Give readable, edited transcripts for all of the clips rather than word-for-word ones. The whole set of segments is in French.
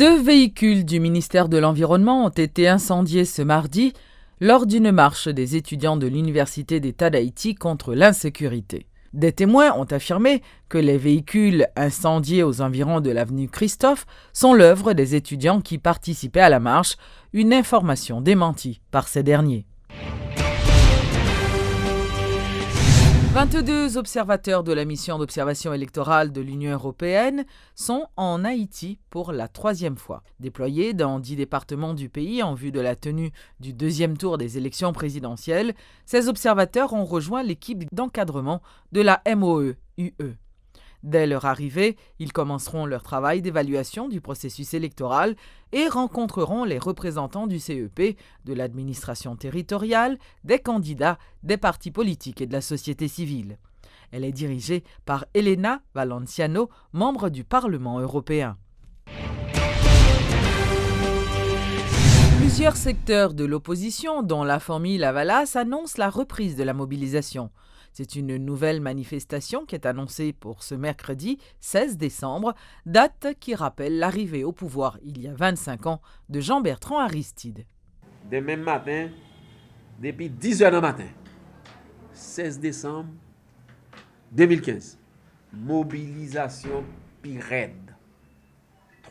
2 véhicules du ministère de l'Environnement ont été incendiés ce mardi lors d'une marche des étudiants de l'Université d'État d'Haïti contre l'insécurité. Des témoins ont affirmé que les véhicules incendiés aux environs de l'avenue Christophe sont l'œuvre des étudiants qui participaient à la marche, une information démentie par ces derniers. 22 observateurs de la mission d'observation électorale de l'Union européenne sont en Haïti pour la 3e fois. Déployés dans 10 départements du pays en vue de la tenue du 2e tour des élections présidentielles, ces observateurs ont rejoint l'équipe d'encadrement de la MOE-UE. Dès leur arrivée, ils commenceront leur travail d'évaluation du processus électoral et rencontreront les représentants du CEP, de l'administration territoriale, des candidats, des partis politiques et de la société civile. Elle est dirigée par Elena Valenciano, membre du Parlement européen. Plusieurs secteurs de l'opposition, dont la famille Lavalas, annoncent la reprise de la mobilisation. C'est une nouvelle manifestation qui est annoncée pour ce mercredi 16 décembre, date qui rappelle l'arrivée au pouvoir il y a 25 ans de Jean-Bertrand Aristide. Demain matin, depuis 10 h du matin, 16 décembre 2015, mobilisation PIRED,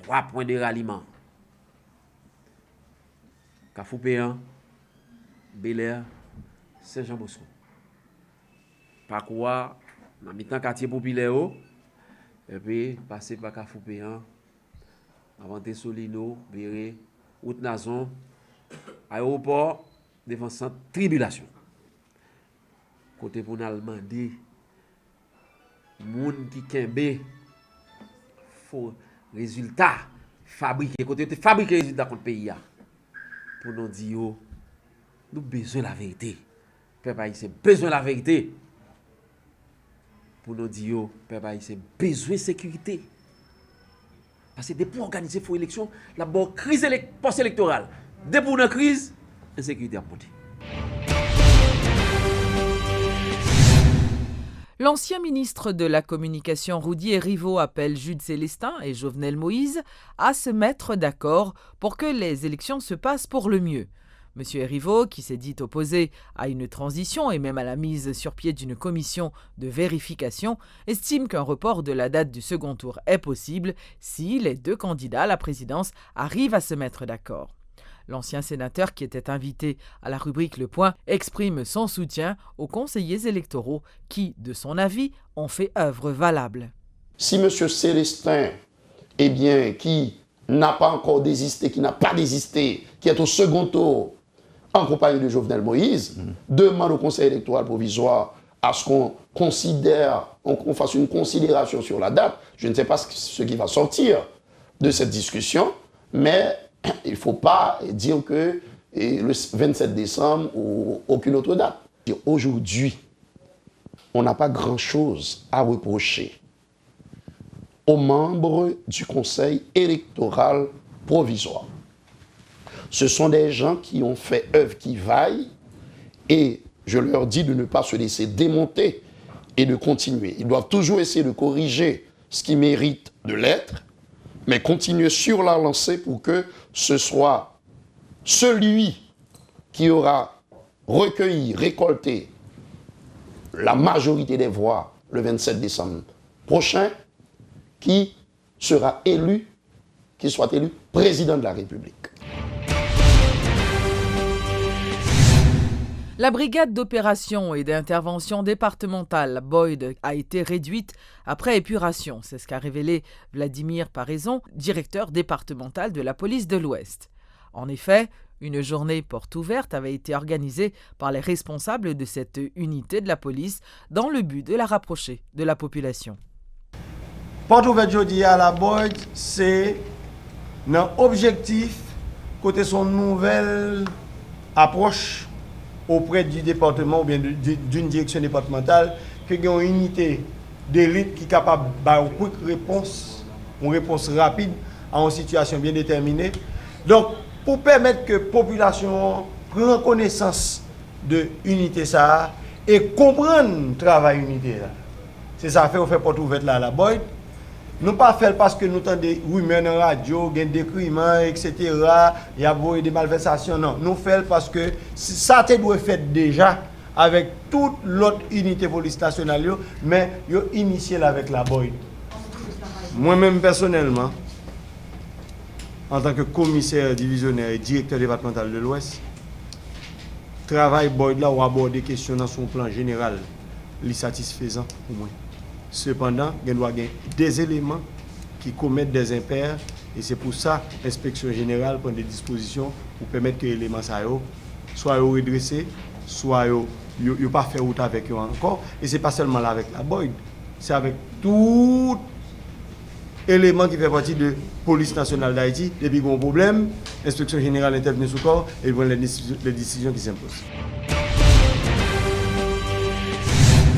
3 points de ralliement. Cafoupéan, Bel-Air, Saint-Jean-Bosco. Par quoi, dans le quartier populaire, et puis passer par Cafoupéan, avant Solino, Béré, Route Nazon, aéroport, devant centre tribulation. Côté pour nous demander, moun qui kembe, faut résultat fabriquer, côté fabriquer résultat contre le pays. Pour nous dire, nous avons besoin de la vérité. Peuple haïtien, besoin de la vérité. Pour nous dire, peuple haïtien, besoin de sécurité. Parce que depuis organiser une élection, la bonne crise post-électorale. Depuis une crise, l'insécurité a monté. L'ancien ministre de la Communication Roudier Rivaux appelle Jude Célestin et Jovenel Moïse à se mettre d'accord pour que les élections se passent pour le mieux. M. Rivaux, qui s'est dit opposé à une transition et même à la mise sur pied d'une commission de vérification, estime qu'un report de la date du second tour est possible si les 2 candidats à la présidence arrivent à se mettre d'accord. L'ancien sénateur qui était invité à la rubrique Le Point exprime son soutien aux conseillers électoraux qui, de son avis, ont fait œuvre valable. Si M. Célestin, qui n'a pas encore désisté, qui n'a pas désisté, qui est au second tour en compagnie de Jovenel Moïse, demande au Conseil électoral provisoire à ce qu'on considère, qu'on fasse une considération sur la date. Je ne sais pas ce qui va sortir de cette discussion, mais il ne faut pas dire que le 27 décembre ou aucune autre date. Aujourd'hui, on n'a pas grand-chose à reprocher aux membres du Conseil électoral provisoire. Ce sont des gens qui ont fait œuvre qui vaille et je leur dis de ne pas se laisser démonter et de continuer. Ils doivent toujours essayer de corriger ce qui mérite de l'être, mais continuer sur la lancée pour que ce soit celui qui aura recueilli, récolté la majorité des voix le 27 décembre prochain, qui sera élu, qui soit élu président de la République. La brigade d'opération et d'intervention départementale Boyd a été réduite après épuration. C'est ce qu'a révélé Vladimir Paraison, directeur départemental de la police de l'Ouest. En effet, une journée porte ouverte avait été organisée par les responsables de cette unité de la police dans le but de la rapprocher de la population. Porte ouverte aujourd'hui à la Boyd, c'est un objectif côté son nouvelle approche auprès du département ou bien d'une direction départementale, qu'il y a une unité d'élite qui est capable d'avoir une réponse rapide à une situation bien déterminée. Donc, pour permettre que la population prenne connaissance de l'unité ça et comprenne le travail unité là. C'est ça fait on fait porte ouverte là à la Boyd. Nous pas faire parce que nous entendons des rumeurs dans la radio, des décriments, etc. Il y a des malversations. Non, nous faisons parce que ça doit être fait déjà avec toute l'autre unité police nationale, mais ils ont initié avec la Boyd. Moi-même personnellement, en tant que commissaire divisionnaire et directeur départemental de l'Ouest, travail Boyd là ou aborder des questions dans son plan général, les satisfaisant pour moi. Cependant, il doit y avoir des éléments qui commettent des impairs et c'est pour ça l'inspection générale prend des dispositions pour permettre que les éléments soient redressés, soit ne pas faire route avec eux encore. Et ce n'est pas seulement là avec la Boyd, c'est avec tout élément qui fait partie de la police nationale d'Haïti. Depuis qu'il y a un problème, l'inspection générale intervient sous corps et prend les décisions qui s'imposent.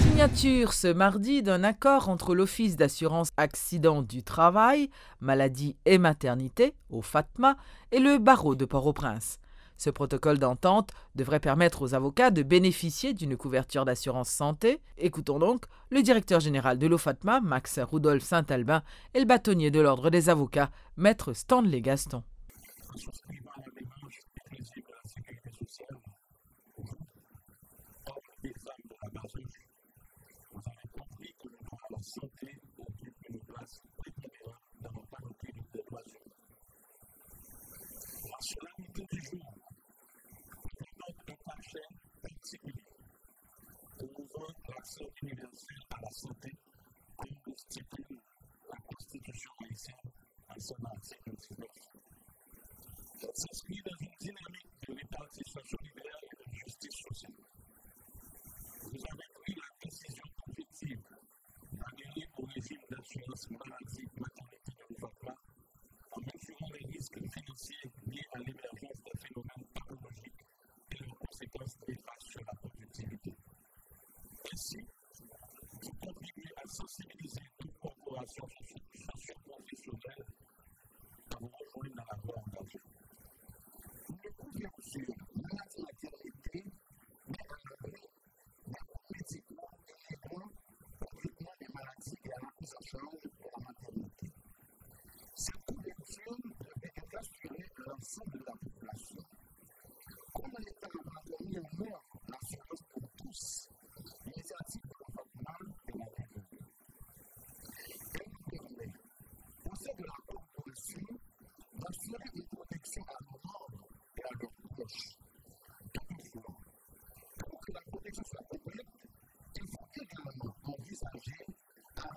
Signature ce mardi d'un accord entre l'Office d'assurance accident du travail, maladie et maternité, au FATMA, et le barreau de Port-au-Prince. Ce protocole d'entente devrait permettre aux avocats de bénéficier d'une couverture d'assurance santé. Écoutons donc le directeur général de l'OFATMA, Max Rudolph Saint-Albin, et le bâtonnier de l'Ordre des avocats, Maître Stanley Gaston. Promouvant l'accès universel à la santé, comme le stipule la Constitution haïtienne à son article 19. Elle s'inscrit dans une dynamique de répartition solidaire et de justice sociale. Vous avez pris la décision effective d'adhérer au régime d'assurance maladie maternité de l'OFATMA en mesurant les risques financiers liés à l'émergence des phénomènes pathologiques et leurs conséquences néfastes sur la productivité. Ainsi, vous contribuez à sensibiliser toute corporation socio-professionnelle à vous rejoindre dans la voie engagée. Nous ne pouvions sur maladie maternité, mais en anglais, d'accord médicaux et légalement au traitement des maladies et à la prise en charge de la maternité. Cette couverture devait être assurée à l'ensemble de la population. Comme l'État a mis en œuvre l'assurance pour tous, l'initiative de l'OFATMA est la bienvenue. Elle nous permet, au sein de la corporation, d'assurer une protection à nos membres et à leurs proches. Toutefois, pour que la protection soit complète, il faut également envisager un